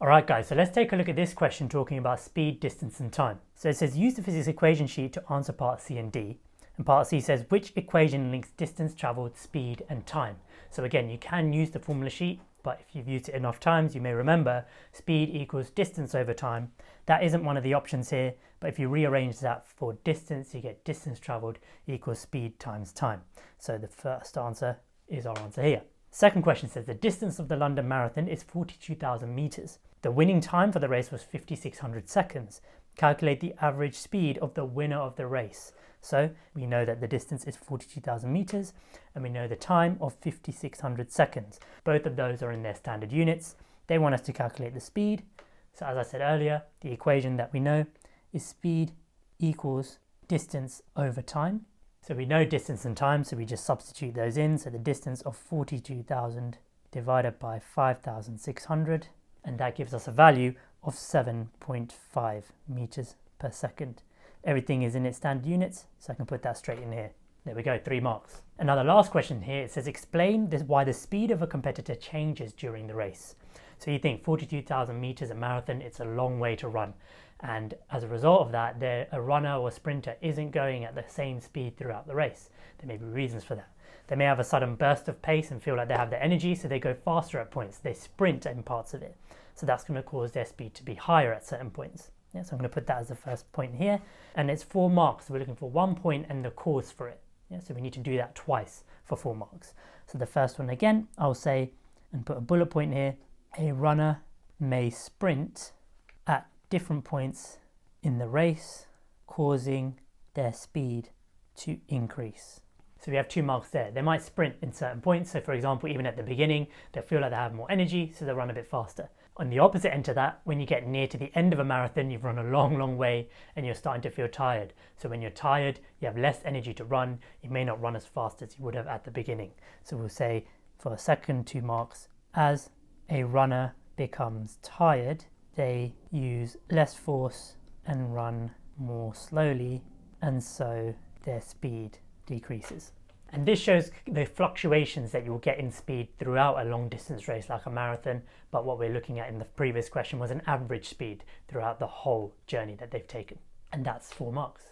Alright guys, so let's take a look at this question talking about speed, distance and time. So it says use the physics equation sheet to answer part C and D. And part C says which equation links distance travelled, speed and time. So again, you can use the formula sheet, but if you've used it enough times, you may remember speed equals distance over time. That isn't one of the options here, but if you rearrange that for distance, you get distance travelled equals speed times time. So the first answer is our answer here. Second question says the distance of the London Marathon is 42,000 meters. The winning time for the race was 5,600 seconds. Calculate the average speed of the winner of the race. So we know that the distance is 42,000 meters and we know the time of 5,600 seconds. Both of those are in their standard units. They want us to calculate the speed. So as I said earlier, the equation that we know is speed equals distance over time. So we know distance and time, so we just substitute those in. So the distance of 42,000 divided by 5,600, and that gives us a value of 7.5 meters per second. Everything is in its standard units, so I can put that straight in here. There we go, 3 marks. And now the last question here, it says explain why the speed of a competitor changes during the race. So you think 42,000 meters a marathon, it's a long way to run. And as a result of that, a runner or sprinter isn't going at the same speed throughout the race. There may be reasons for that. They may have a sudden burst of pace and feel like they have the energy, so they go faster at points. They sprint in parts of it. So that's going to cause their speed to be higher at certain points. Yeah, so I'm going to put that as the first point here. And it's 4 marks. So we're looking for 1 point and the cause for it. Yeah, so we need to do that twice for 4 marks. So the first one again, I'll say, and put a bullet point here, a runner may sprint at different points in the race, causing their speed to increase. So we have 2 marks there. They might sprint in certain points. So for example, even at the beginning, they feel like they have more energy, so they'll run a bit faster. On the opposite end to that, when you get near to the end of a marathon, you've run a long way and you're starting to feel tired. So when you're tired, you have less energy to run. You may not run as fast as you would have at the beginning. So we'll say for the second 2 marks, as a runner becomes tired, they use less force and run more slowly, and so their speed decreases. And this shows the fluctuations that you will get in speed throughout a long distance race like a marathon, but what we're looking at in the previous question was an average speed throughout the whole journey that they've taken. And that's 4 marks.